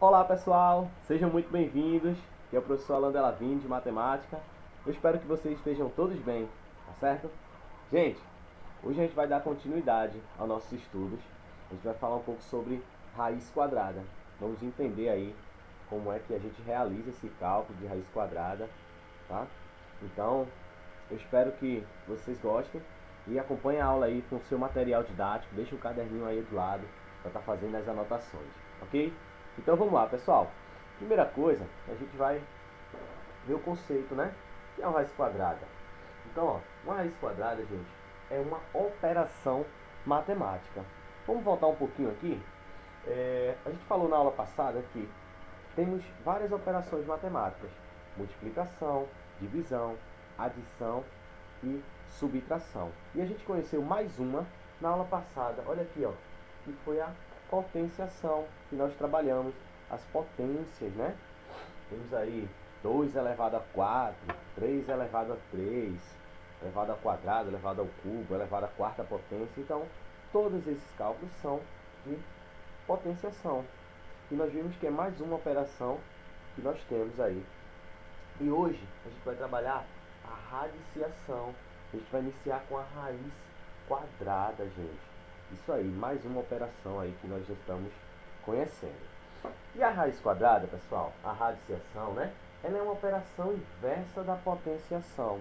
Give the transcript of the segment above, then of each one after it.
Olá pessoal, sejam muito bem-vindos. Aqui é o professor Alan Delavine de Matemática. Eu espero que vocês estejam todos bem, tá certo? Gente, hoje a gente vai dar continuidade aos nossos estudos. A gente vai falar um pouco sobre raiz quadrada. Vamos entender aí como é que a gente realiza esse cálculo de raiz quadrada, tá? Então, eu espero que vocês gostem e acompanhem a aula aí com o seu material didático. Deixa o caderninho aí do lado para estar fazendo as anotações, ok? Então vamos lá, pessoal. Primeira coisa, a gente vai ver o conceito, né? Que é uma raiz quadrada. Então, ó, uma raiz quadrada, gente, é uma operação matemática. Vamos voltar um pouquinho aqui. A gente falou na aula passada que temos várias operações matemáticas: multiplicação, divisão, adição e subtração. E a gente conheceu mais uma na aula passada. Olha aqui, ó, que foi a potenciação, que nós trabalhamos as potências, né? Temos aí 2 elevado a 4, 3 elevado a 3, elevado ao quadrado, elevado ao cubo, elevado à quarta potência. Então, todos esses cálculos são de potenciação. E nós vimos que é mais uma operação que nós temos aí. E hoje a gente vai trabalhar a radiciação. A gente vai iniciar com a raiz quadrada, gente. Isso aí, mais uma operação aí que nós já estamos conhecendo. E a raiz quadrada, pessoal, a radiciação, né? Ela é uma operação inversa da potenciação,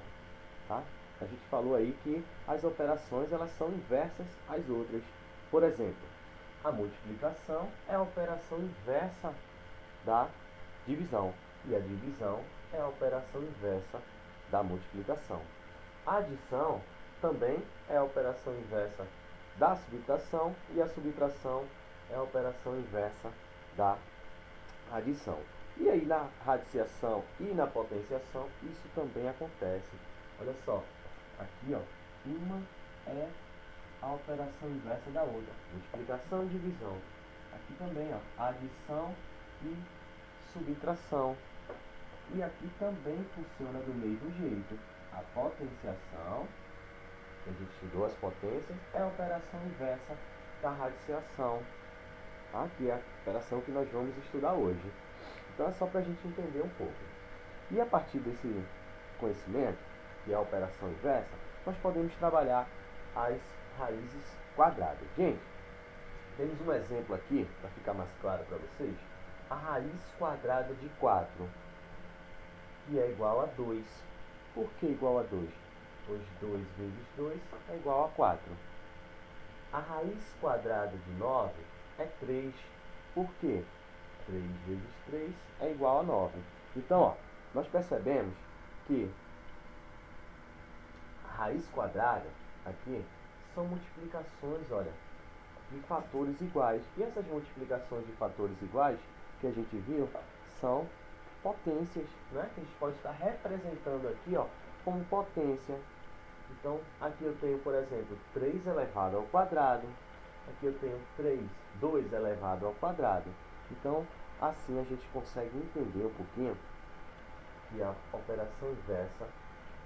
tá? A gente falou aí que as operações elas são inversas às outras. Por exemplo, a multiplicação é a operação inversa da divisão. E a divisão é a operação inversa da multiplicação. A adição também é a operação inversa da subtração, e a subtração é a operação inversa da adição. E aí na radiciação e na potenciação isso também acontece. Olha só, aqui ó, uma é a operação inversa da outra, multiplicação e divisão. Aqui também ó, adição e subtração. E aqui também funciona do mesmo jeito. A potenciação, que a gente estudou as potências, é a operação inversa da radiciação. Aqui é a operação que nós vamos estudar hoje. Então é só para a gente entender um pouco. E a partir desse conhecimento, que é a operação inversa, nós podemos trabalhar as raízes quadradas. Gente, temos um exemplo aqui, para ficar mais claro para vocês. A raiz quadrada de 4, que é igual a 2. Por que igual a 2? Pois 2 vezes 2 é igual a 4. A raiz quadrada de 9 é 3. Por quê? 3 vezes 3 é igual a 9. Então, ó, nós percebemos que a raiz quadrada aqui são multiplicações, olha, de fatores iguais. E essas multiplicações de fatores iguais que a gente viu são potências, né? Que a gente pode estar representando aqui, ó, como potência. Então, aqui eu tenho, por exemplo, 3 elevado ao quadrado. Aqui eu tenho 2 elevado ao quadrado. Então, assim a gente consegue entender um pouquinho que a operação inversa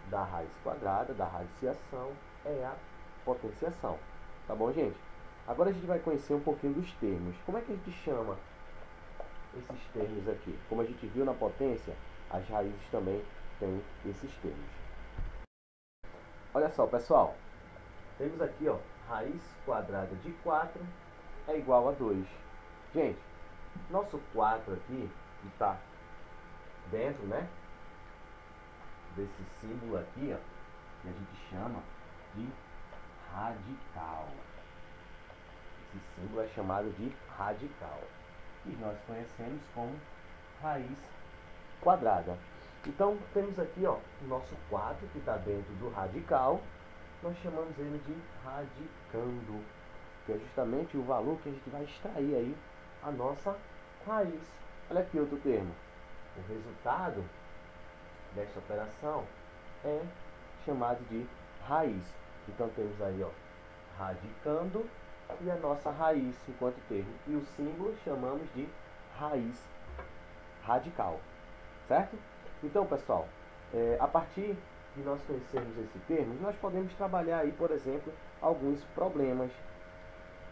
da raiz quadrada, da radiciação, é a potenciação. Tá bom, gente? Agora a gente vai conhecer um pouquinho dos termos. Como é que a gente chama esses termos aqui? Como a gente viu na potência, as raízes também têm esses termos. Olha só, pessoal. Temos aqui, ó, raiz quadrada de 4 é igual a 2. Gente, nosso 4 aqui, que está dentro, né, desse símbolo aqui, ó, que a gente chama de radical. Esse símbolo é chamado de radical. E nós conhecemos como raiz quadrada. Então, temos aqui, ó, o nosso 4 que está dentro do radical. Nós chamamos ele de radicando, que é justamente o valor que a gente vai extrair aí a nossa raiz. Olha aqui outro termo. O resultado desta operação é chamado de raiz. Então temos aí, ó, radicando e a nossa raiz enquanto termo. E o símbolo chamamos de raiz radical. Certo? Então, pessoal, a partir de nós conhecermos esse termo, nós podemos trabalhar aí, por exemplo, alguns problemas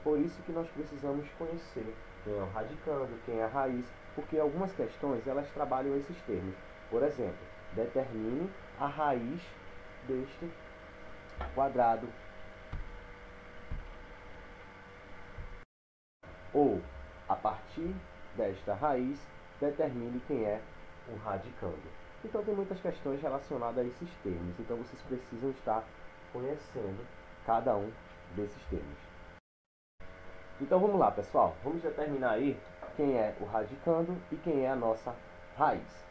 Por isso que nós precisamos conhecer quem é o radicando, quem é a raiz, porque algumas questões elas trabalham esses termos. Por exemplo, determine a raiz deste quadrado. Ou, a partir desta raiz, determine quem é o radicando. Então tem muitas questões relacionadas a esses termos, então vocês precisam estar conhecendo cada um desses termos. Então vamos lá, pessoal, vamos determinar aí quem é o radicando e quem é a nossa raiz.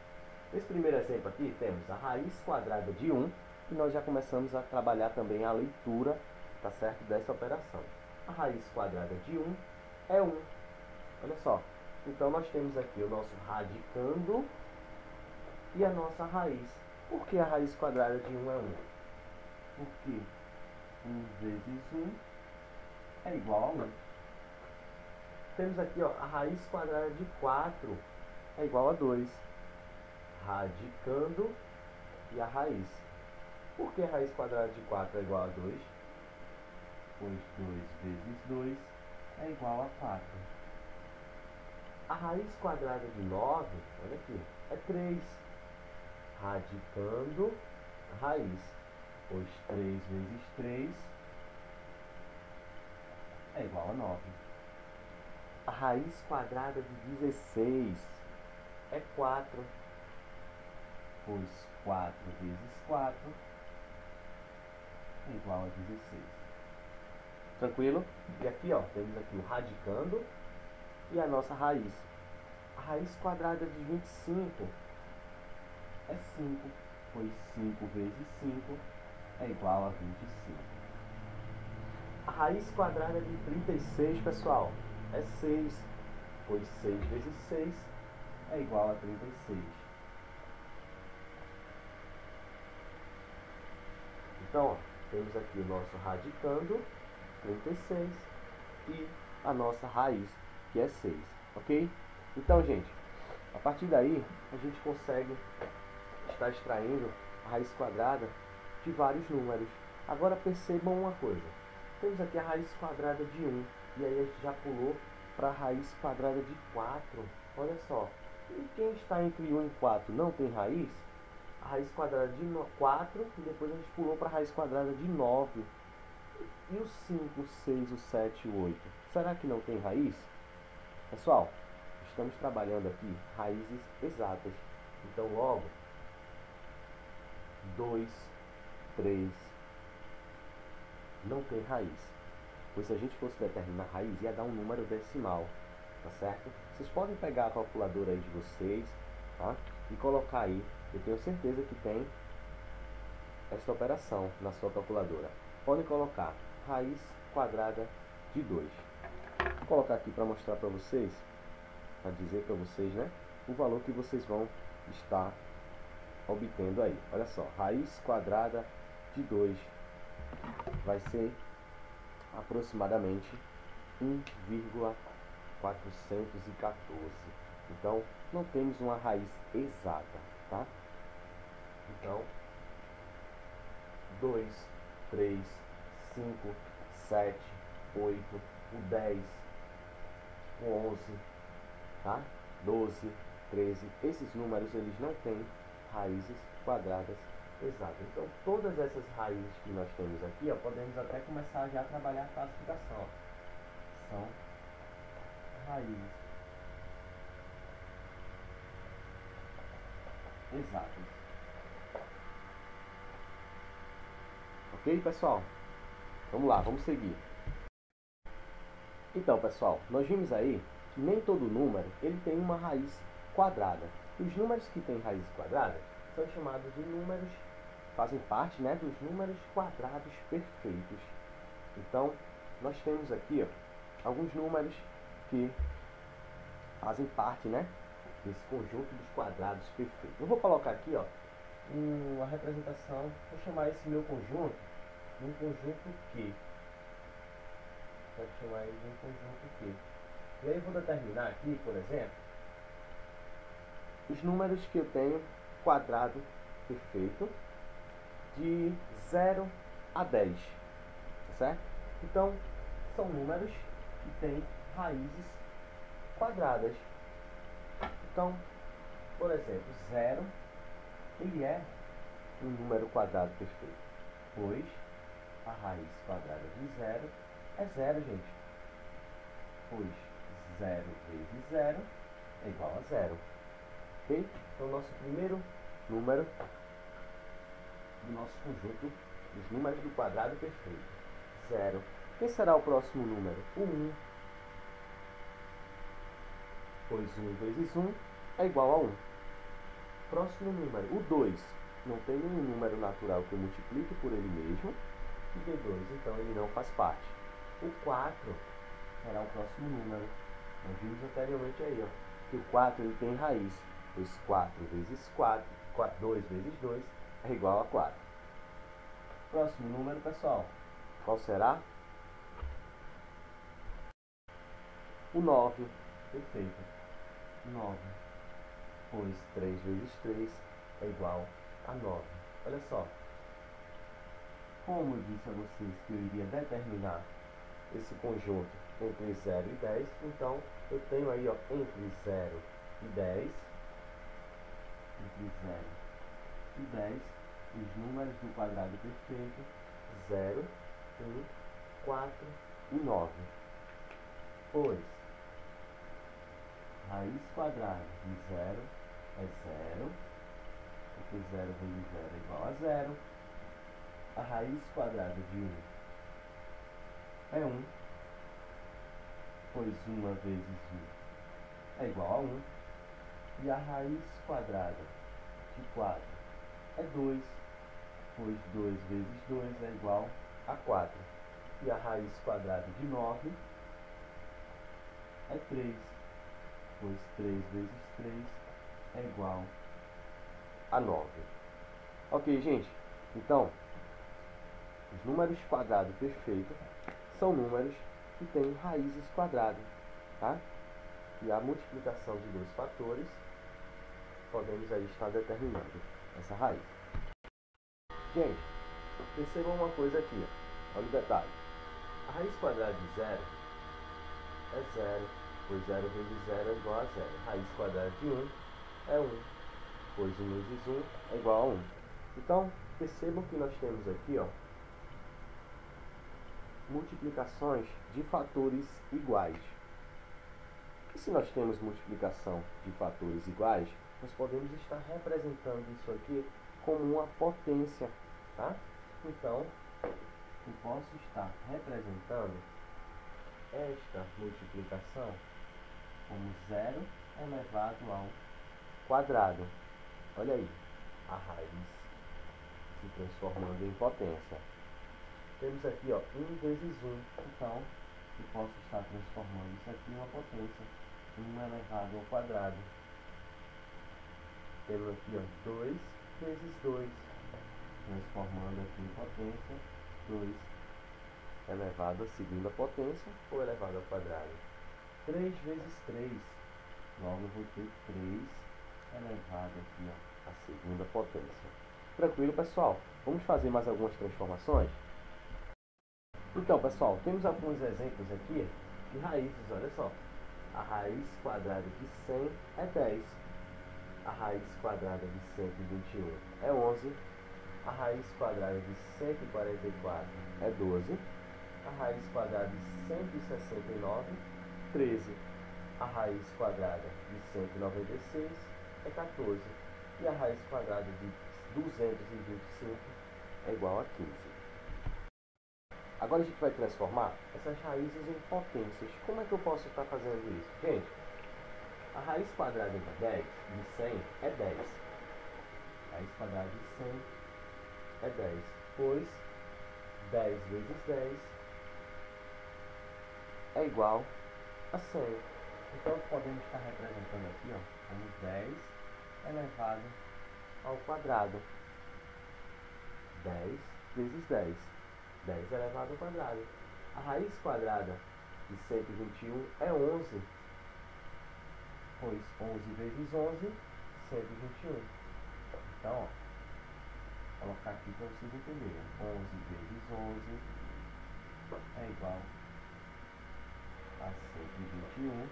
Nesse primeiro exemplo aqui temos a raiz quadrada de 1 e nós já começamos a trabalhar também a leitura, tá certo, dessa operação. A raiz quadrada de 1 é 1. Olha só. Então nós temos aqui o nosso radicando e a nossa raiz. Por que a raiz quadrada de 1 é 1? Porque 1 vezes 1 é igual a 1. Temos aqui, ó, a raiz quadrada de 4 é igual a 2. Radicando e a raiz. Por que a raiz quadrada de 4 é igual a 2? Pois 2 vezes 2 é igual a 4. A raiz quadrada de 9, olha aqui, é 3. Radicando a raiz. Pois 3 vezes 3 é igual a 9. A raiz quadrada de 16 é 4. Pois 4 vezes 4 é igual a 16. Tranquilo? E aqui, ó, temos aqui o radicando e a nossa raiz. A raiz quadrada de 25 é 5, pois 5 vezes 5 é igual a 25. A raiz quadrada de 36, pessoal, é 6, pois 6 vezes 6 é igual a 36. Então, ó, temos aqui o nosso radicando, 36, e a nossa raiz, que é 6, ok? Então, gente, a partir daí, a gente consegue estar extraindo a raiz quadrada de vários números. Agora, percebam uma coisa. Temos aqui a raiz quadrada de 1, e aí a gente já pulou para a raiz quadrada de 4. Olha só, e quem está entre 1 e 4 não tem raiz? A raiz quadrada de 4, e depois a gente pulou para a raiz quadrada de 9. E o 5, o 6, o 7 e o 8? Será que não tem raiz? Pessoal, estamos trabalhando aqui raízes exatas. Então, logo, 2, 3 não tem raiz. Pois se a gente fosse determinar a raiz, ia dar um número decimal, tá certo? Vocês podem pegar a calculadora aí de vocês, tá? E colocar aí. Eu tenho certeza que tem esta operação na sua calculadora. Podem colocar raiz quadrada de 2. Vou colocar aqui para mostrar para vocês, para dizer para vocês, né, o valor que vocês vão estar obtendo aí. Olha só, raiz quadrada de 2 vai ser aproximadamente 1,414. Então, não temos uma raiz exata, tá? Então, 2, 3, 5, 7, 8, o 10, o 11, tá? 12, 13, esses números eles não têm raízes quadradas exatas. Então, todas essas raízes que nós temos aqui, ó, podemos até começar já a trabalhar a classificação. Ó. São raízes exatas. Ok, pessoal? Vamos lá, vamos seguir. Então, pessoal, nós vimos aí que nem todo número ele tem uma raiz quadrada. Os números que têm raiz quadrada são chamados de números, fazem parte, né, dos números quadrados perfeitos. Então, nós temos aqui, ó, alguns números que fazem parte, né, desse conjunto dos quadrados perfeitos. Eu vou colocar aqui, ó, uma representação, vou chamar esse meu conjunto de um conjunto Q. Vou chamar ele de um conjunto Q. E aí eu vou determinar aqui, por exemplo, os números que eu tenho quadrado perfeito de 0 a 10, tá certo? Então, são números que tem raízes quadradas. Então, por exemplo, 0, ele é um número quadrado perfeito, pois a raiz quadrada de 0 é 0, gente. Pois 0 vezes 0 é igual a 0. Ok? Então, nosso primeiro número do nosso conjunto dos números do quadrado perfeito, 0. Quem será o próximo número? O 1. Pois 1 vezes 1 é igual a 1. Próximo número, o 2. Não tem nenhum número natural que eu multiplique por ele mesmo e dê 2, então ele não faz parte. O 4 será o próximo número. Nós vimos anteriormente aí, ó, que o 4 ele tem raiz, pois 4 vezes 4, 2 vezes 2 é igual a 4. Próximo número, pessoal, qual será? O 9. Perfeito. 9. Pois 3 vezes 3 é igual a 9. Olha só. Como eu disse a vocês que eu iria determinar esse conjunto entre 0 e 10, então eu tenho aí, ó, entre 0 e 10, os números do quadrado perfeito, 0, 1, 4 e 9. Pois raiz quadrada de 0 é 0, porque 0 vezes 0 é igual a 0. A raiz quadrada de 1 é 1, pois 1 vezes 1 é igual a 1. E a raiz quadrada de 4 é 2, pois 2 vezes 2 é igual a 4. E a raiz quadrada de 9 é 3, pois 3 vezes 3 é igual a 9. Ok, gente? Então, os números quadrados perfeitos são números que têm raízes quadradas, tá? E a multiplicação de dois fatores, podemos aí estar determinando essa raiz. Gente, percebam uma coisa aqui, ó. Olha o detalhe. A raiz quadrada de 0 é 0, pois 0 vezes 0 é igual a 0. A raiz quadrada de 1 é 1, pois 1 vezes 1 é igual a 1. Então, percebam que nós temos aqui, ó, multiplicações de fatores iguais. E se nós temos multiplicação de fatores iguais, nós podemos estar representando isso aqui como uma potência, tá? Então, eu posso estar representando esta multiplicação como 0 elevado ao quadrado. Olha aí, a raiz se transformando em potência. Temos aqui, ó, 1 vezes 1. Então, eu posso estar transformando isso aqui em uma potência. 1 elevado ao quadrado. Temos aqui, ó, 2 vezes 2. Transformando aqui em potência. 2 elevado à segunda potência ou elevado ao quadrado. 3 vezes 3. Logo eu vou ter 3 elevado aqui, ó, à segunda potência. Tranquilo, pessoal? Vamos fazer mais algumas transformações? Então, pessoal, temos alguns exemplos aqui de raízes, olha só. A raiz quadrada de 100 é 10. A raiz quadrada de 121 é 11. A raiz quadrada de 144 é 12. A raiz quadrada de 169 é 13. A raiz quadrada de 196 é 14. E a raiz quadrada de 225 é igual a 15. Agora a gente vai transformar essas raízes em potências. Como é que eu posso estar fazendo isso? Gente, a raiz quadrada de 10, de 100, é 10. A raiz quadrada de 100 é 10, pois 10 vezes 10 é igual a 100. Então, podemos estar representando aqui, ó, como 10 elevado ao quadrado. 10 vezes 10. 10 elevado ao quadrado. A raiz quadrada de 121 é 11, pois 11 vezes 11, 121. Então, ó, vou colocar aqui para vocês entenderem. 11 vezes 11 é igual a a 121.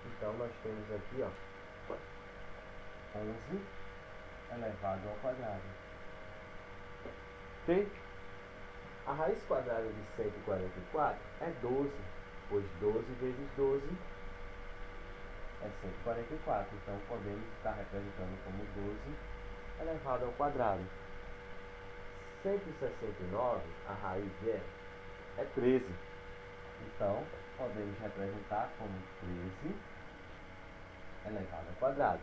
Então, nós temos aqui, ó, 11 elevado ao quadrado. Ok? A raiz quadrada de 144 é 12, pois 12 vezes 12 é 144. Então, podemos estar representando como 12 elevado ao quadrado. 169, a raiz é 13. Então, podemos representar como 13 elevado ao quadrado.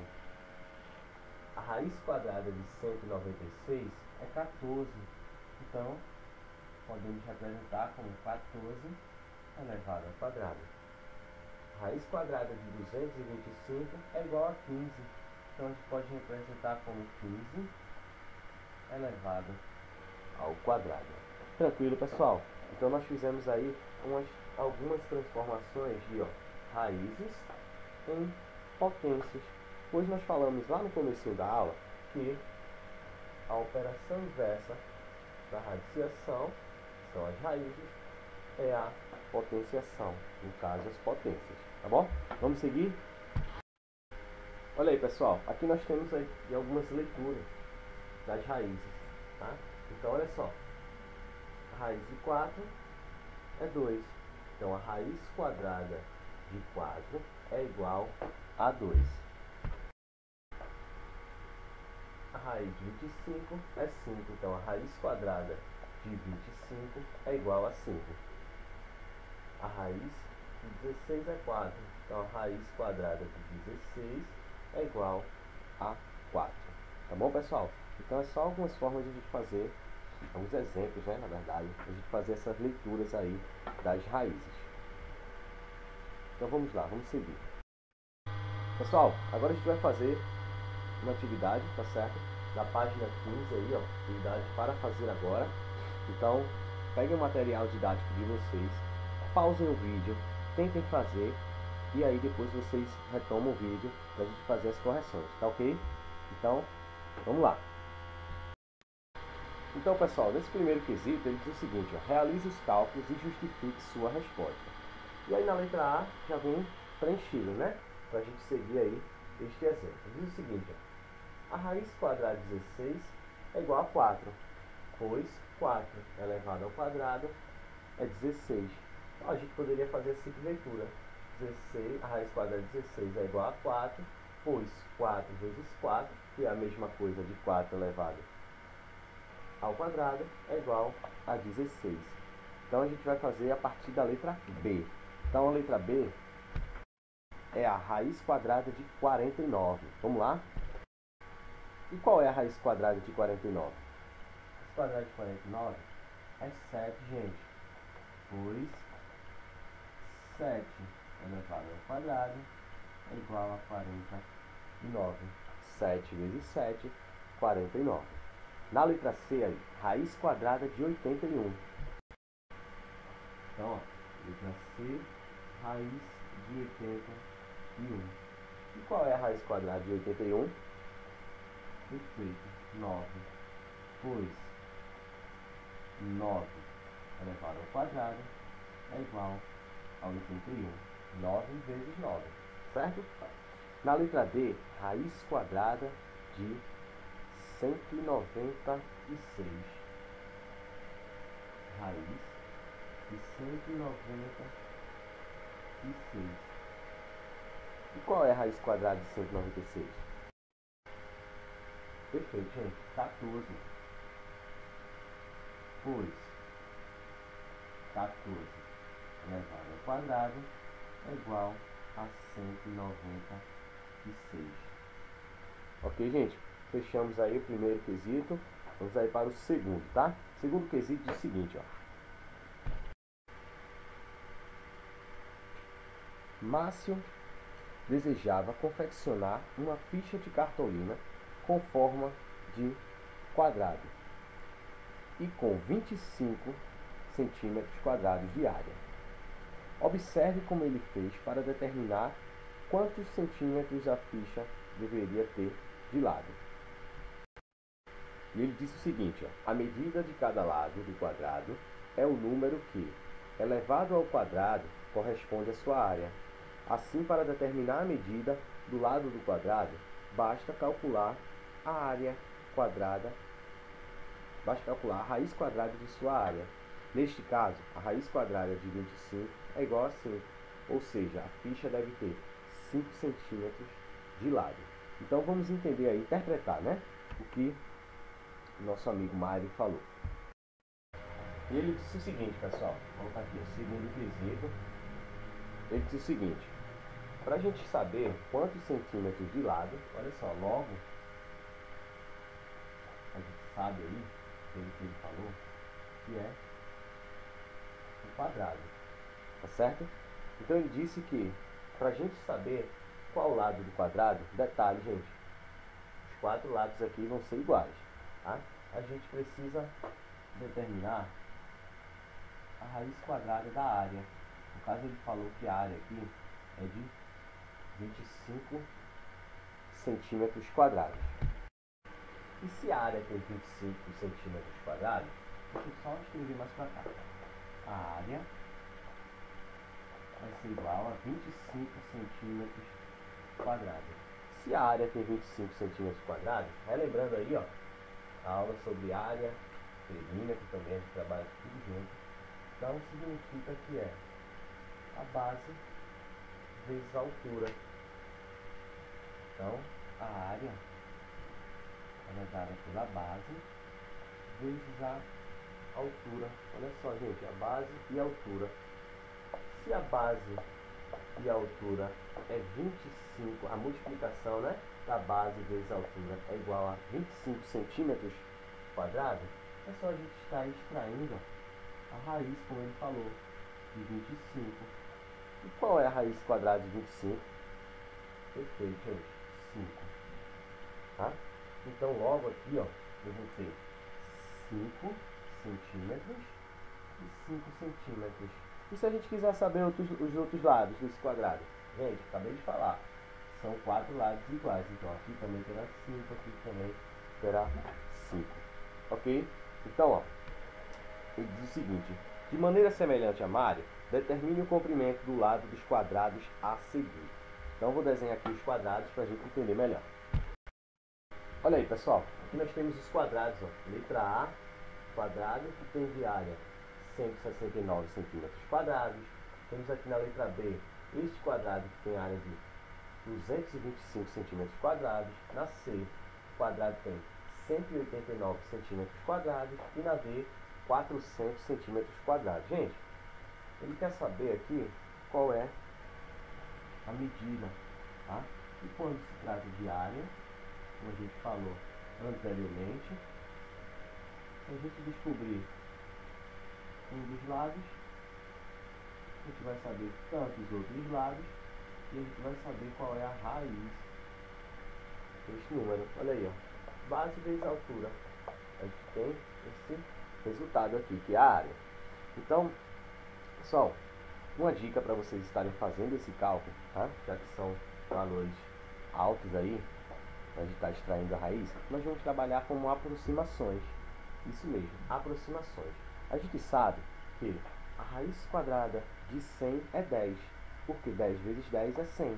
A raiz quadrada de 196 é 14. Então, podemos representar como 14 elevado ao quadrado. A raiz quadrada de 225 é igual a 15. Então, a gente pode representar como 15 elevado ao quadrado. Tranquilo, pessoal? Então, nós fizemos aí algumas transformações de raízes em potências, pois nós falamos lá no começo da aula que a operação inversa da radiciação, que são as raízes, é a potenciação, no caso as potências, tá bom? Vamos seguir? Olha aí, pessoal, aqui nós temos aí algumas leituras das raízes, tá? Então, olha só, a raiz de 4 é 2, então a raiz quadrada de 4 é igual a 2. A raiz de 25 é 5, então a raiz quadrada de 25 é igual a 5. A raiz de 16 é 4, então a raiz quadrada de 16 é igual a 4. Tá bom, pessoal? Então, é só algumas formas de a gente fazer, alguns exemplos, né, na verdade, a gente fazer essas leituras aí das raízes. Então, vamos lá, vamos seguir. Pessoal, agora a gente vai fazer uma atividade, tá certo? Na página 15 aí, ó, atividade para fazer agora. Então, peguem o material didático de vocês, pausem o vídeo, tentem fazer, e aí depois vocês retomam o vídeo para a gente fazer as correções, tá ok? Então, vamos lá. Então, pessoal, nesse primeiro quesito, ele diz o seguinte, ó, realize os cálculos e justifique sua resposta. E aí na letra A já vem preenchido, né? Para a gente seguir aí este exemplo. Diz o seguinte, ó, a raiz quadrada de 16 é igual a 4, pois 4 elevado ao quadrado é 16. Então, a gente poderia fazer a simples leitura. 16, a raiz quadrada de 16 é igual a 4, pois 4 vezes 4, que é a mesma coisa de 4 elevado ao quadrado, é igual a 16. Então, a gente vai fazer a partir da letra B. Então, a letra B é a raiz quadrada de 49. Vamos lá? E qual é a raiz quadrada de 49? A raiz quadrada de 49 é 7, gente. Pois 7 elevado ao quadrado é igual a 49. 7 vezes 7, 49. Na letra C, aí, raiz quadrada de 81. Então, ó, letra C, raiz de 81. E qual é a raiz quadrada de 81? Perfeito, 9. Pois 9 elevado ao quadrado é igual a 81. 9 vezes 9, certo? Na letra D, raiz quadrada de 196. Raiz de 196. E qual é a raiz quadrada de 196? Perfeito, gente. 14. Pois 14 elevado ao quadrado é igual a 196. Ok, gente? Fechamos aí o primeiro quesito. Vamos aí para o segundo, tá? O segundo quesito diz o seguinte, ó. Márcio desejava confeccionar uma ficha de cartolina com forma de quadrado e com 25 centímetros quadrados de área. Observe como ele fez para determinar quantos centímetros a ficha deveria ter de lado. E ele disse o seguinte, ó, a medida de cada lado do quadrado é o número que, elevado ao quadrado, corresponde à sua área. Assim, para determinar a medida do lado do quadrado, basta calcular a área quadrada, basta calcular a raiz quadrada de sua área. Neste caso, a raiz quadrada de 25 é igual a 5, ou seja, a ficha deve ter 5 centímetros de lado. Então vamos entender aí, interpretar, né, o que o nosso amigo Mário falou. E ele disse o seguinte, pessoal, vamos colocar aqui o segundo quesito. Ele disse o seguinte: para a gente saber quantos centímetros de lado, olha só, logo a gente sabe aí, pelo que ele falou, que é o quadrado, tá certo? Então ele disse que para a gente saber qual lado do quadrado, detalhe, gente, os 4 lados aqui vão ser iguais, tá? A gente precisa determinar a raiz quadrada da área. No caso, ele falou que a área aqui é de 25 centímetros quadrados. E se a área tem 25 centímetros quadrados, deixa eu só escrever mais para cá. A área vai ser igual a 25 centímetros quadrados. Se a área tem 25 centímetros quadrados, relembrando aí, ó, a aula sobre área, perímetro também, a gente trabalha tudo junto. Então, significa que é a base vezes a altura. Então, a área é dada pela base vezes a altura. Olha só, gente, a base e a altura. Se a base e a altura é 25, a multiplicação, né, da base vezes a altura é igual a 25 centímetros quadrados, é só a gente estar extraindo a raiz, como ele falou, de 25. E qual é a raiz quadrada de 25? Perfeito, gente. 5. Tá? Então, logo aqui, ó, eu vou ter 5 centímetros e 5 centímetros. E se a gente quiser saber os outros lados desse quadrado? Gente, acabei de falar. São 4 lados iguais. Então, aqui também terá 5, aqui também terá 5. Ok? Então, ó, ele diz o seguinte: de maneira semelhante a Mário, determine o comprimento do lado dos quadrados a seguir. Então, eu vou desenhar aqui os quadrados para a gente entender melhor. Olha aí, pessoal. Aqui nós temos os quadrados. Ó. Letra A, quadrado, que tem de área 169 centímetros quadrados. Temos aqui na letra B, este quadrado que tem área de 225 centímetros quadrados. Na C, o quadrado tem 189 centímetros quadrados. E na D, 400 centímetros quadrados. Gente, ele quer saber aqui qual é a medida, tá? E quando se trata de área, como a gente falou anteriormente, se a gente descobrir um dos lados, a gente vai saber tantos outros lados e a gente vai saber qual é a raiz deste número. Olha aí, ó, base vezes altura. A gente tem esse resultado aqui, que é a área. Então, pessoal, uma dica para vocês estarem fazendo esse cálculo, tá? Já que são valores altos aí, a gente está extraindo a raiz, nós vamos trabalhar com aproximações. Isso mesmo, aproximações. A gente sabe que a raiz quadrada de 100 é 10, porque 10 vezes 10 é 100.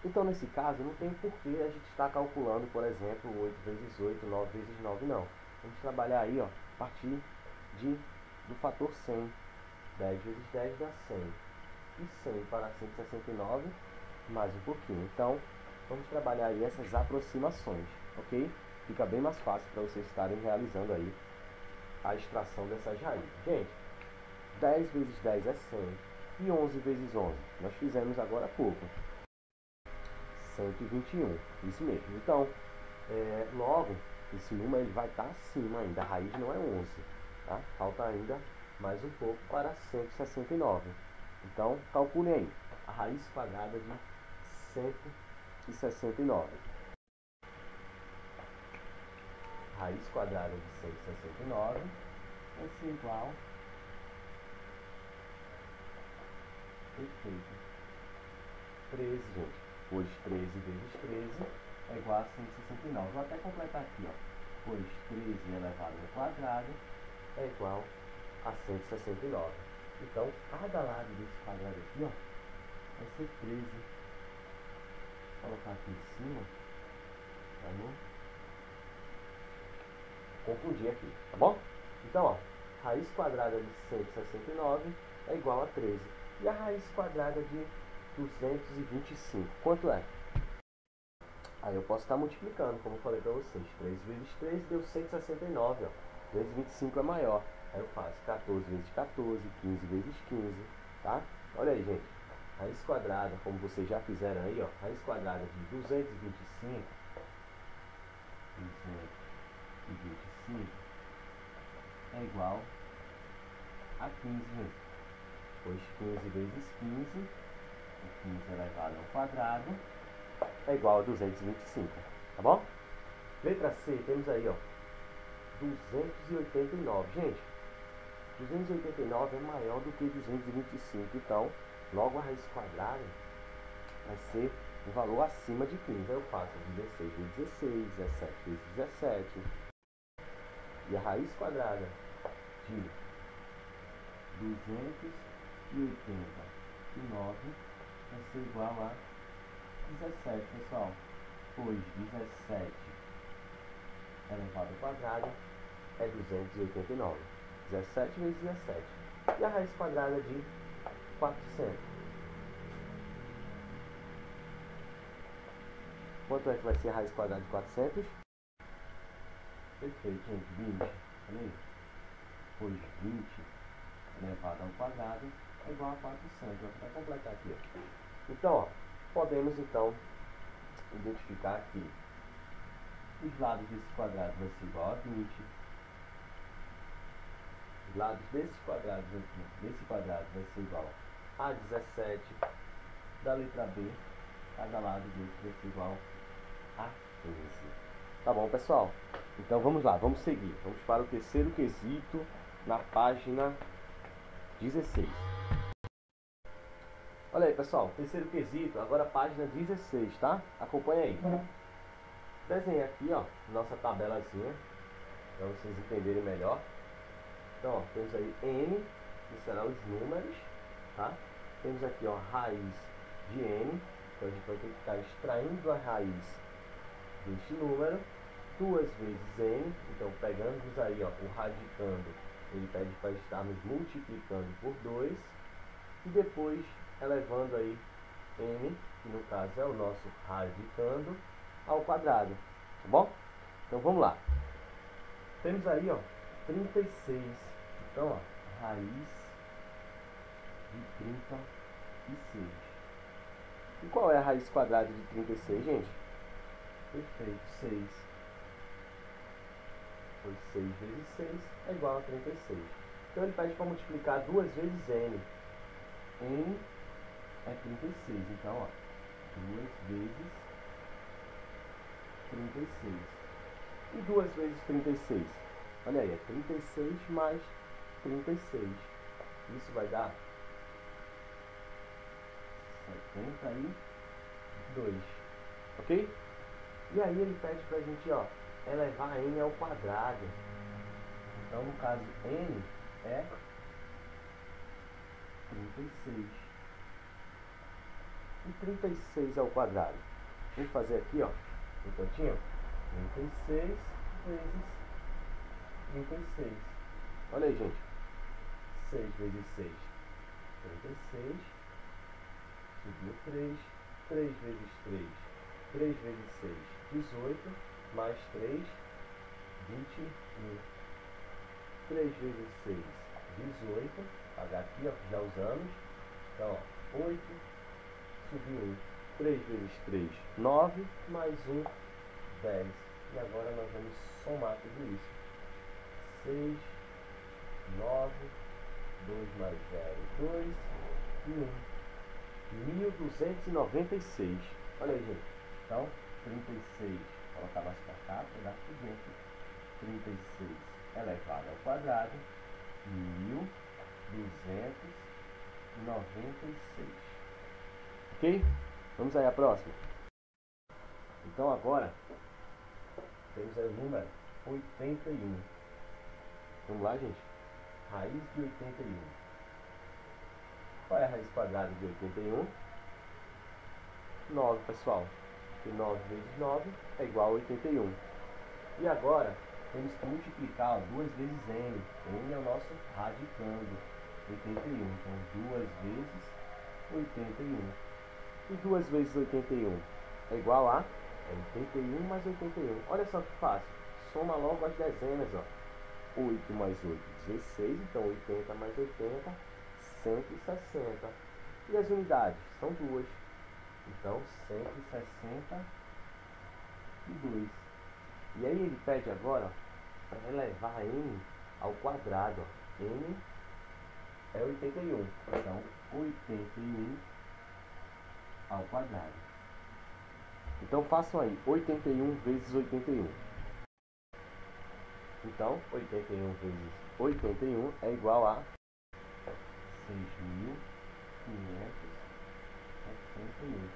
Então, nesse caso, não tem porquê a gente estar calculando, por exemplo, 8 vezes 8, 9 vezes 9, não. Vamos trabalhar aí, ó, a partir do fator 100. 10 vezes 10 dá 100. E 100 para 169, mais um pouquinho. Então, vamos trabalhar aí essas aproximações, ok? Fica bem mais fácil para vocês estarem realizando aí a extração dessas raízes. Gente, 10 vezes 10 é 100. E 11 vezes 11? Nós fizemos agora há pouco. 121. Isso mesmo. Então, logo, esse número ele vai estar acima ainda. A raiz não é 11. Tá? Falta ainda mais um pouco para 169. Então, calculem aí. A raiz quadrada de 169. Raiz quadrada de 169 vai ser igual, perfeito, 13, gente. Pois 13 vezes 13 é igual a 169. Vou até completar aqui, ó. Pois 13 elevado ao quadrado é igual a 169. Então, cada lado desse quadrado aqui, ó, vai ser 13. Vou colocar aqui em cima, tá bom? Confundir aqui, tá bom? Então, ó, raiz quadrada de 169 é igual a 13. E a raiz quadrada de 225, quanto é? Aí eu posso estar multiplicando, como eu falei para vocês. 3 vezes 3 deu 169, ó. 225 é maior. Aí eu faço 14 vezes 14, 15 vezes 15, tá? Olha aí, gente. Raiz quadrada, como vocês já fizeram aí, ó. Raiz quadrada de 225 é igual a 15 vezes. Pois 15 vezes 15, o 15 elevado ao quadrado, é igual a 225, tá bom? Letra C, temos aí, ó, 289. Gente, 289 é maior do que 225, então, logo a raiz quadrada vai ser um valor acima de 15. Aí eu faço 16 vezes 16, 17 vezes 17. E a raiz quadrada de 289 vai ser igual a 17, pessoal. Pois 17 elevado ao quadrado é 289. 17 vezes 17. E a raiz quadrada de 400? Quanto é que vai ser a raiz quadrada de 400? Perfeito, gente. 20. Olha aí. Pois 20 elevado ao quadrado é igual a 400. Vai completar aqui, ó. Então, ó, podemos então identificar aqui os lados desse quadrado vai ser igual a 20. Os lados desse quadrado vai ser igual a 17. Da letra B, cada lado desse vai ser igual a 15. Tá bom, pessoal? Então vamos lá, vamos seguir. Vamos para o terceiro quesito na página 16. Olha aí, pessoal, terceiro quesito, agora página 16, tá? Acompanha aí. Desenhei aqui, ó, nossa tabelazinha, para vocês entenderem melhor. Então, ó, temos aí N, que serão os números, tá? Temos aqui, ó, raiz de N, então a gente vai ter que estar extraindo a raiz deste número, 2 vezes N, então pegamos aí, ó, o radicando, ele pede para estarmos multiplicando por 2, e depois elevando aí N, que no caso é o nosso radicando, ao quadrado, tá bom? Então vamos lá. Temos aí, ó, 36. Então, ó, raiz de 36. E qual é a raiz quadrada de 36, gente? Perfeito, 6. Pois 6 vezes 6 é igual a 36. Então ele pede para multiplicar 2 vezes N. N é 36. Então, ó, 2 vezes 36. E 2 vezes 36? Olha aí, é 36 mais 36. Isso vai dar 72. Ok? E aí ele pede pra gente, ó, elevar N ao quadrado. Então, no caso, N é 36. E 36 ao quadrado? Vamos fazer aqui, ó, um cantinho. 36 vezes 36. Olha aí, gente. 6 vezes 6, 36. Subiu 3. 3 vezes 3, 3 vezes 6, 18. Mais 3, 21. 3 vezes 6, 18. Pagar aqui, ó, já usamos. Então, ó, 8. Subiu 1. 3 vezes 3, 9. Mais 1, 10. E agora nós vamos somar tudo isso. 6, 9, 2 mais 0, 2 e 1. 1296. Olha aí, gente. Então, 36, colocar mais para cá, pegar por dentro. 36 elevado ao quadrado, 1296. Ok? Vamos aí à próxima. Então agora, temos aí o número 81. Vamos lá, gente? Raiz de 81. Qual é a raiz quadrada de 81? 9, pessoal. E 9 vezes 9 é igual a 81. E agora, temos que multiplicar 2 vezes n. N é o nosso radicando. 81. Então, 2 vezes 81. E 2 vezes 81 é igual a 81 mais 81. Olha só que fácil. Soma logo as dezenas, ó. 8 mais 8, 16. Então, 80 mais 80, 160. E as unidades? São duas. Então, 162. E aí ele pede agora para elevar n ao quadrado. Ó. N é 81. Então, 81 ao quadrado. Então, façam aí. 81 vezes 81. Então, 81 vezes 81 é igual a 6.571.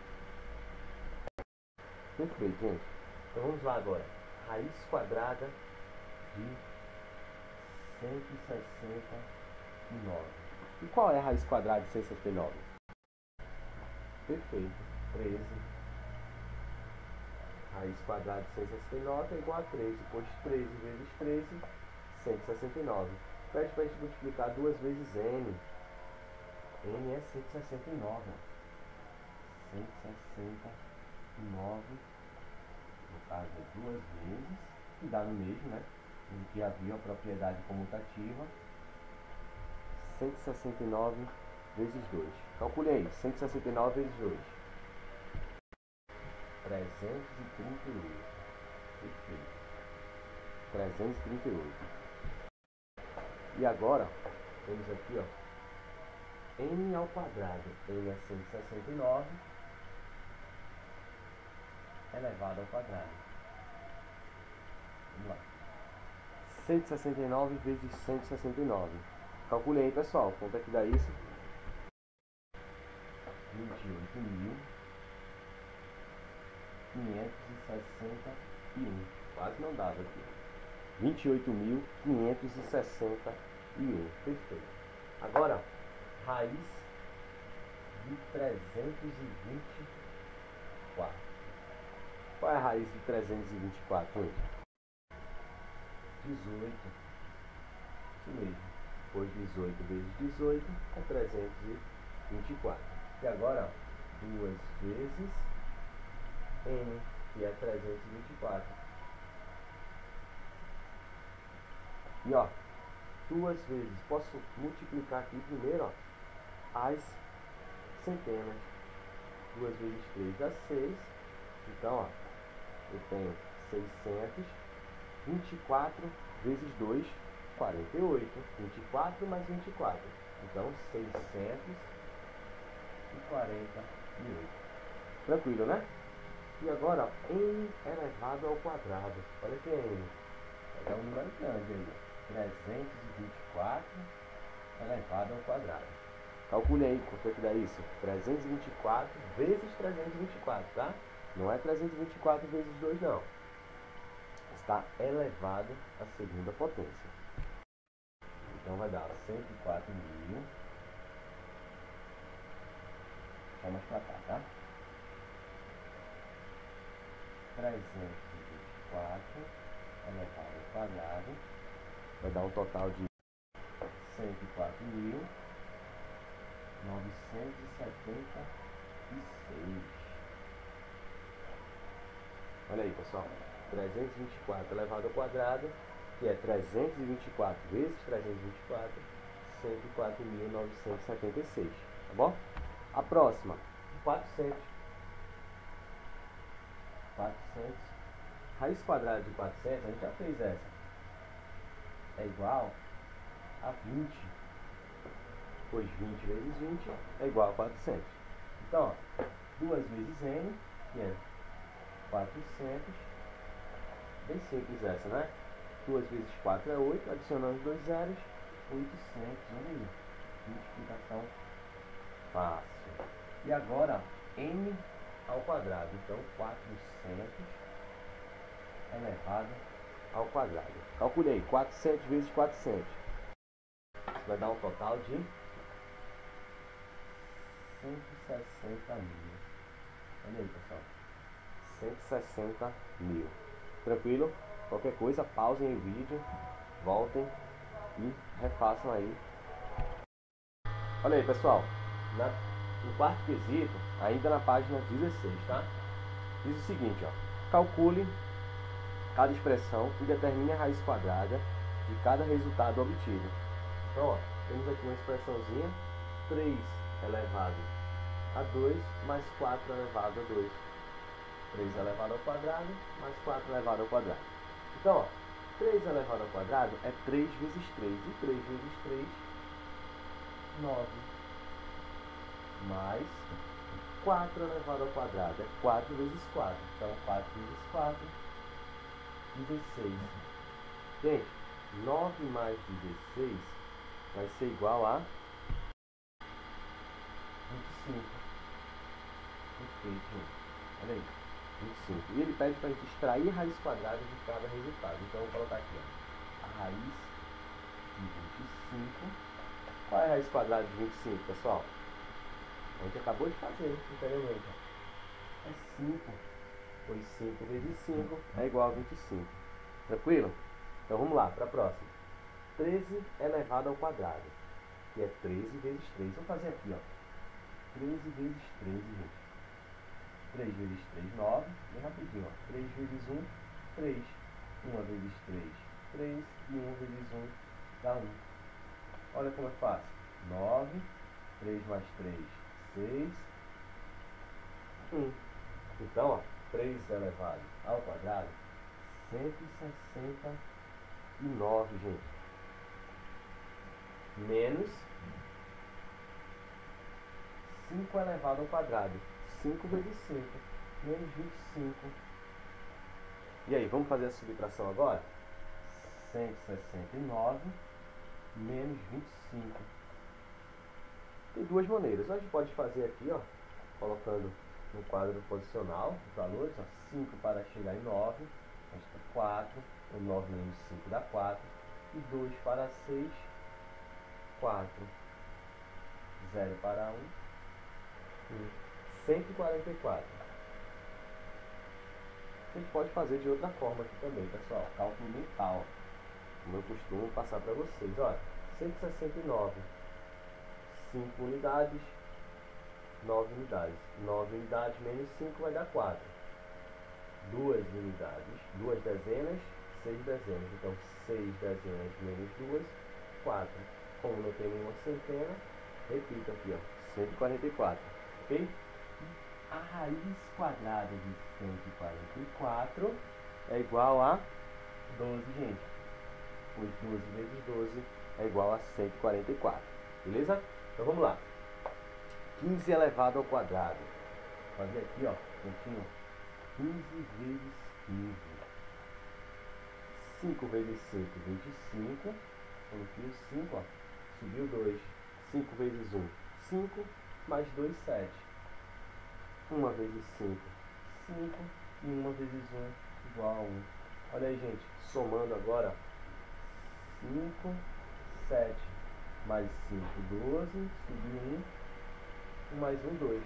Perfeito, gente. Então, vamos lá agora. Raiz quadrada de 169. E qual é a raiz quadrada de 169? Perfeito. 13. Raiz quadrada de 169 é igual a 13, pois 13 vezes 13, 169. Pede para a gente multiplicar 2 vezes n. N é 169. 169, no caso é 2 vezes, que dá no mesmo, né? A gente já viu a propriedade comutativa. 169 vezes 2. Calcule aí, 169 vezes 2. 338. Perfeito. 338. E agora, temos aqui, ó, n ao quadrado. N é 169 elevado ao quadrado. Vamos lá. 169 vezes 169. Calcule aí, pessoal. Quanto é que dá isso? 28.561. Quase não dava aqui. 28.561. Perfeito. Agora, raiz de 324. Qual é a raiz de 324, gente? 18. Isso mesmo. Pois 18 vezes 18 é 324. E agora, 2 vezes n, que é 324. E ó, 2 vezes, posso multiplicar aqui primeiro, ó, as centenas. 2 vezes 3 dá 6. Então, ó, eu tenho 600. 24 vezes 2, 48. 24 mais 24. Então, 648. Tranquilo, né? E agora, ó, n elevado ao quadrado. Olha que é n. Vai dar um número grande aí. 324 elevado ao quadrado. Calcule aí quanto é que dá isso. 324 vezes 324, tá? Não é 324 vezes 2, não. Está elevado à segunda potência. Então vai dar 104.000. Só mais pra cá, tá? 324 elevado ao quadrado. Vai dar um total de 104.976. Olha aí, pessoal. 324 elevado ao quadrado, que é 324 vezes 324, 104.976. Tá bom? A próxima, 400. 400. Raiz quadrada de 400, a gente já fez essa. É igual a 20. Pois 20 vezes 20 é igual a 400. Então, ó, 2 vezes n, que é 400. Bem simples essa, né? 2 vezes 4 é 8, adicionando 2 zeros, 800. Olha aí. Multiplicação fácil. E agora, n ao quadrado. Então, 400 elevado ao quadrado. Calculei, 400 vezes 400. Isso vai dar um total de 160 mil. Olha aí, pessoal. 160 mil. Tranquilo? Qualquer coisa, pausem o vídeo, voltem e refaçam aí. Olha aí, pessoal. No quarto quesito, ainda na página 16, tá? Diz o seguinte, ó. Calcule cada expressão e determine a raiz quadrada de cada resultado obtido. Então, ó, temos aqui uma expressãozinha, 3 elevado a 2 mais 4 elevado a 2. 3 elevado ao quadrado mais 4 elevado ao quadrado. Então, ó, 3 elevado ao quadrado é 3 vezes 3. E 3 vezes 3, 9. Mais 4 elevado ao quadrado é 4 vezes 4. Então, 4 vezes 4, 16. Gente, 9 mais 16 vai ser igual a 25. Perfeito, gente. Olha aí. 25. E ele pede para a gente extrair a raiz quadrada de cada resultado. Então, eu vou colocar aqui, ó, a raiz de 25. Qual é a raiz quadrada de 25, pessoal? A gente acabou de fazer anteriormente. É 5. Pois 5 vezes 5 é igual a 25. Tranquilo? Então, vamos lá, para a próxima. 13 elevado ao quadrado, que é 13 vezes 3. Vamos fazer aqui, ó. 13 vezes 13, gente. 3 vezes 3, 9. Bem rapidinho, ó. 3 vezes 1, 3. 1 vezes 3, 3. E 1 vezes 1 dá 1. Olha como é fácil. 9. 3 mais 3, 6. 1. Então, ó. 3 elevado ao quadrado, 169, gente. Menos 5 elevado ao quadrado. 5 vezes 5, menos 25. E aí, vamos fazer a subtração agora? 169 menos 25. Tem duas maneiras. A gente pode fazer aqui, ó, colocando no quadro posicional os valores, ó, 5 para chegar em 9, resta 4, o 9 menos 5 dá 4, e 2 para 6, 4, 0 para 1, 144. A gente pode fazer de outra forma aqui também, pessoal, cálculo mental, como eu costumo passar para vocês. Olha, 169, 5 unidades, 9 unidades. 9 unidades menos 5 vai dar 4. 2 unidades, 2 dezenas, 6 dezenas. Então, 6 dezenas menos 2, 4. Como não tem nenhuma centena, repito aqui, ó, 144. Ok? A raiz quadrada de 144 é igual a 12, gente. Pois 12 vezes 12 é igual a 144. Beleza? Então, vamos lá. 15 elevado ao quadrado. Vou fazer aqui, ó, pontinho. 15 vezes 15. 5 vezes 5, 25. Coloquei o 5, ó. Subiu 2. 5 vezes 1, 5. Mais 2, 7. 1 vezes 5, 5. E 1 vezes 1 igual a 1. Olha aí, gente. Somando agora. 5, 7. Mais 5, 12. Subiu 1. Mais 1, 2.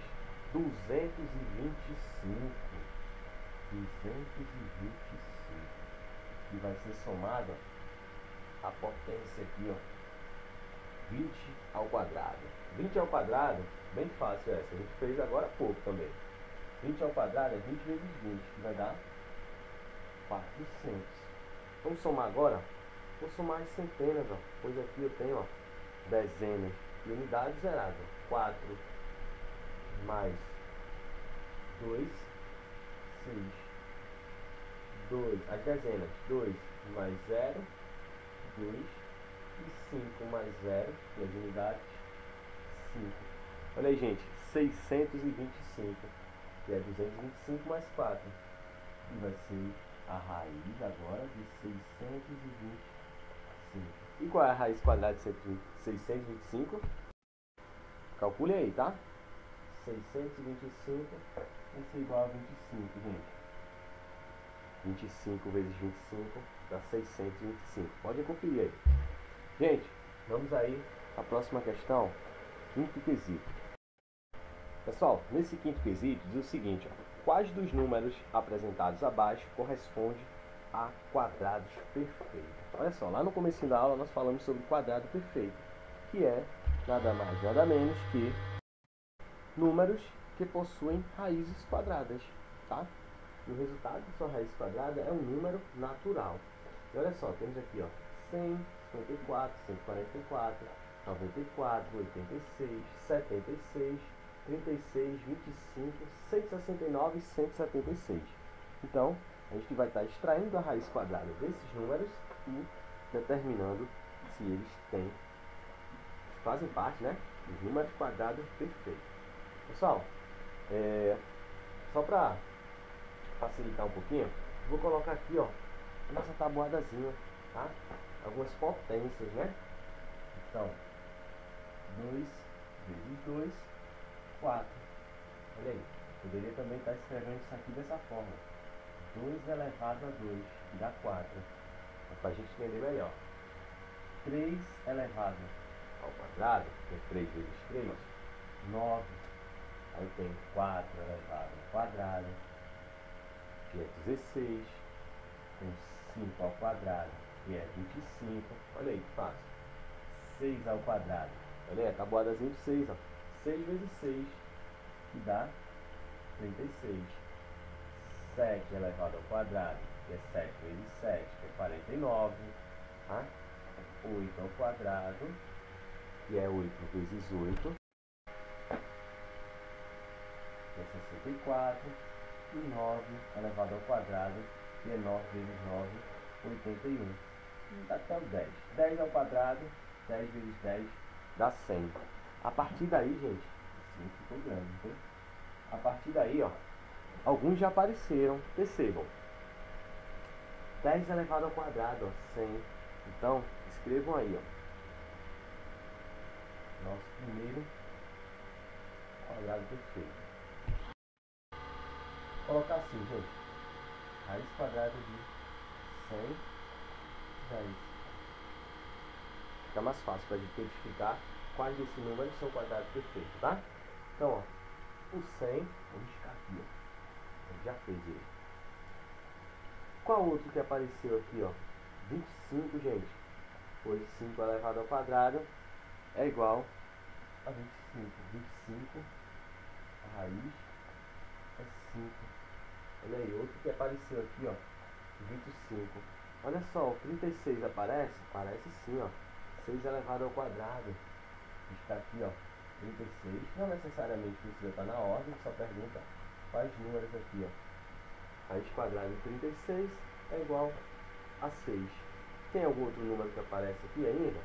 225. 225. E vai ser somado a potência aqui, ó. 20 ao quadrado. 20 ao quadrado, bem fácil essa. A gente fez agora há pouco também. 20 ao quadrado é 20 vezes 20, que vai dar 400. Vamos somar agora? Vou somar as centenas, ó. Pois aqui eu tenho, ó, dezenas e unidades zeradas. 4 mais 2, 6. 2, as dezenas. 2 mais 0, 2. E 5 mais 0, e as unidades, 5. Olha aí, gente, 625, que é 225 mais 4. E vai ser a raiz agora de 625. E qual é a raiz quadrada de 625? Calcule aí, tá? 625 vai ser igual a 25, gente. 25 vezes 25 dá 625. Pode conferir aí. Gente, vamos aí à próxima questão, quinto quesito. Pessoal, nesse quinto quesito diz o seguinte, ó, quais dos números apresentados abaixo corresponde a quadrados perfeitos? Olha só, lá no começo da aula nós falamos sobre quadrado perfeito, que é nada mais nada menos que números que possuem raízes quadradas, tá? E o resultado de sua raiz quadrada é um número natural. E olha só, temos aqui, ó, 100, 54, 144, 94, 86, 76, 36, 25, 169 e 176. Então, a gente vai estar extraindo a raiz quadrada desses números e determinando se eles fazem parte, né, dos números quadrados perfeitos. Pessoal, só para facilitar um pouquinho, vou colocar aqui, ó, a nossa tabuadazinha, tá? Algumas potências, né? Então, 2 vezes 2, 4. Olha aí, poderia também estar escrevendo isso aqui dessa forma. 2 elevado a 2, que dá 4. Para a gente entender melhor. 3 elevado ao quadrado, que é 3 vezes 3, 9. Aí tem 4 elevado ao quadrado, que é 16. Tem 5 ao quadrado, que é 25. Olha aí que fácil. 6 ao quadrado. Olha aí, a tabuadazinha de 6, ó. 6 vezes 6, que dá 36. 7 elevado ao quadrado, que é 7 vezes 7, que é 49. Tá? 8 ao quadrado, que é 8 vezes 8, que é 64. E 9 elevado ao quadrado, que é 9 vezes 9, 81. Dá até o 10. 10 ao quadrado, 10 vezes 10, dá 100. A partir daí, gente, assim ficou grande, hein? A partir daí, ó, alguns já apareceram, percebam. 10 elevado ao quadrado, ó, 100. Então, escrevam aí, ó. Nosso primeiro quadrado perfeito. Vou colocar assim, gente. Raiz quadrada de 100, 10. Fica mais fácil para a gente identificar quais desses números são quadrados perfeitos, tá? Então, ó, o 100, vamos riscar aqui, ó. A gente já fez ele. Qual outro que apareceu aqui, ó? 25, gente. Pois 5 elevado ao quadrado é igual a 25. 25, a raiz é 5. Olha aí, outro que apareceu aqui, ó. 25. Olha só, o 36 aparece? Aparece sim, ó. 6 elevado ao quadrado. Está aqui, ó. 36. Não necessariamente precisa estar na ordem, só pergunta quais números aqui, ó. Raiz quadrada de 36 é igual a 6. Tem algum outro número que aparece aqui ainda?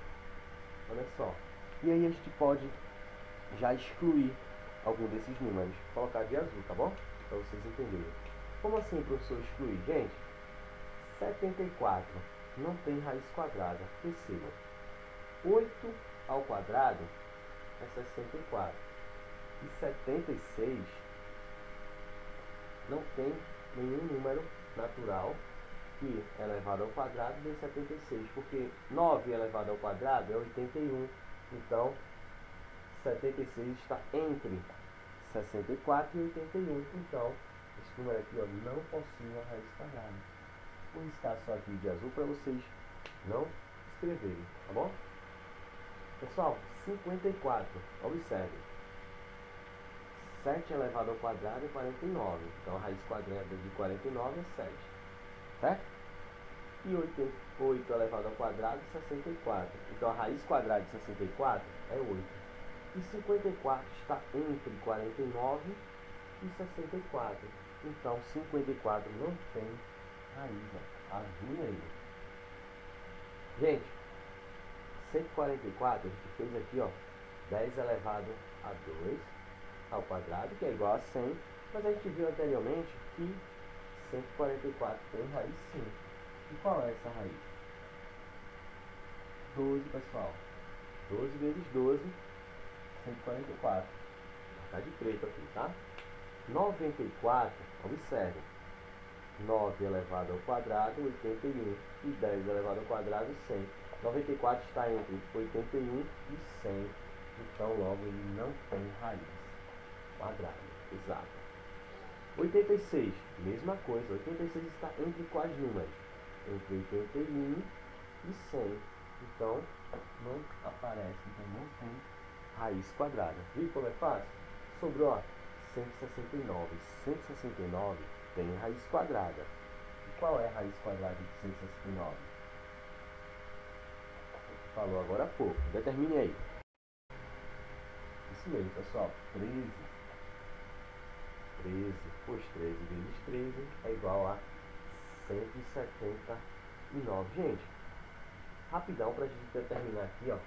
Olha só. E aí a gente pode já excluir algum desses números. Vou colocar de azul, tá bom? Para vocês entenderem. Como assim, professor, excluir? Gente, 74 não tem raiz quadrada. Percebam. 8 ao quadrado é 64. E 76 não tem nenhum número natural que é elevado ao quadrado dê 76. Porque 9 elevado ao quadrado é 81. Então, 76 está entre 64 e 81. Então, esse número aqui, ó, não possui uma raiz quadrada. Vou riscar só aqui de azul para vocês não escreverem, tá bom? Pessoal, 54, observe. 7 elevado ao quadrado é 49. Então, a raiz quadrada de 49 é 7. Certo? E 8 elevado ao quadrado é 64. Então, a raiz quadrada de 64 é 8. E 54 está entre 49 e 64. Então, 54 não tem raiz, ó. Azul aí. Gente, 144 a gente fez aqui, ó, 10 elevado a 2 ao quadrado, que é igual a 100. Mas a gente viu anteriormente que 144 tem raiz sim. E qual é essa raiz? 12, pessoal. 12 vezes 12, 144. Tá de preto aqui, tá? 94, observe. 9 elevado ao quadrado, 81. E 10 elevado ao quadrado, 100. 94 está entre 81 e 100. Então, logo, ele não tem raiz. quadrada. Exato. 86, mesma coisa. 86 está entre quais números? Entre 81 e 100. Então, não aparece, então não tem raiz quadrada. Viu como é fácil? Sobrou, ó, 169. 169 tem raiz quadrada. E qual é a raiz quadrada de 169? Falou agora há pouco. Determine aí. Isso mesmo, pessoal. 13. 13, pois 13 vezes 13 é igual a 179. Gente, rapidão para a gente determinar aqui, ó,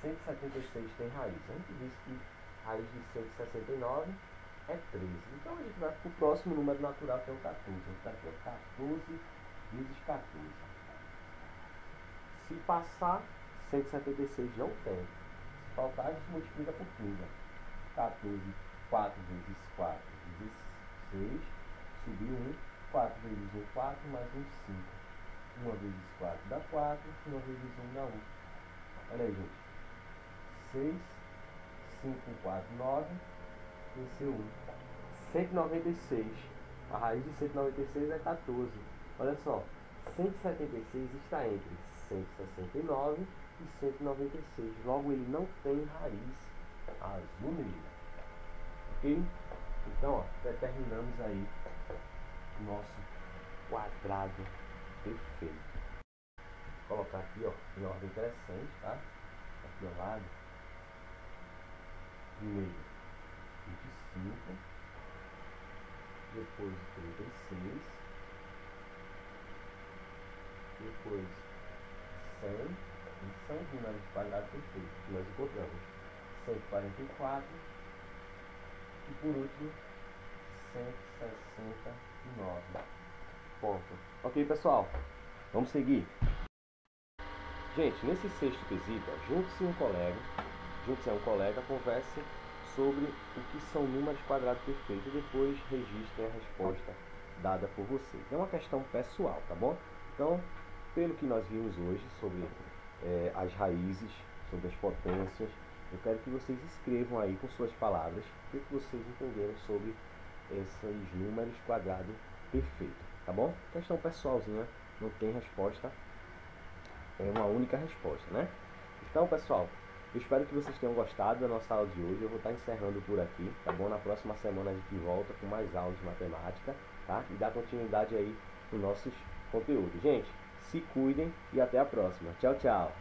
se 176 tem raiz. A gente disse que raiz de 169 é 13. Então a gente vai para o próximo número natural, que é o 14. A gente está aqui, ó, 14 vezes 14. Se passar, 176 não tem. Se faltar, a gente multiplica por 15. 14, 4 vezes 4, 16. Subiu 1. 4 vezes 1, 4, mais 1, 5. 1 vezes 4 dá 4, 1 vezes 1 dá 1. Olha aí, gente. 6, 5, 4, 9, venceu 1. 196. A raiz de 196 é 14. Olha só, 176 está entre 169 e 196. Logo, ele não tem raiz azul negra. Ok? Então, ó, determinamos aí o nosso quadrado perfeito. Vou colocar aqui, ó, em ordem crescente, tá? Aqui ao lado. Primeiro, 25. Depois, 36. Depois, 100. E são os números quadrados perfeitos que nós encontramos. 144. E por último, 169. Ponto. Ok, pessoal? Vamos seguir. Gente, nesse sexto quesito, junte-se a um colega, converse sobre o que são números quadrados perfeitos e depois registrem a resposta dada por vocês. É uma questão pessoal, tá bom? Então, pelo que nós vimos hoje sobre as raízes, sobre as potências, eu quero que vocês escrevam aí com suas palavras o que vocês entenderam sobre esses números quadrados perfeitos, tá bom? Questão pessoalzinha, não tem resposta, é uma única resposta, né? Então, pessoal, eu espero que vocês tenham gostado da nossa aula de hoje. Eu vou estar encerrando por aqui, tá bom? Na próxima semana a gente volta com mais aulas de matemática, tá? E dá continuidade aí nos nossos conteúdos. Gente, se cuidem e até a próxima. Tchau, tchau!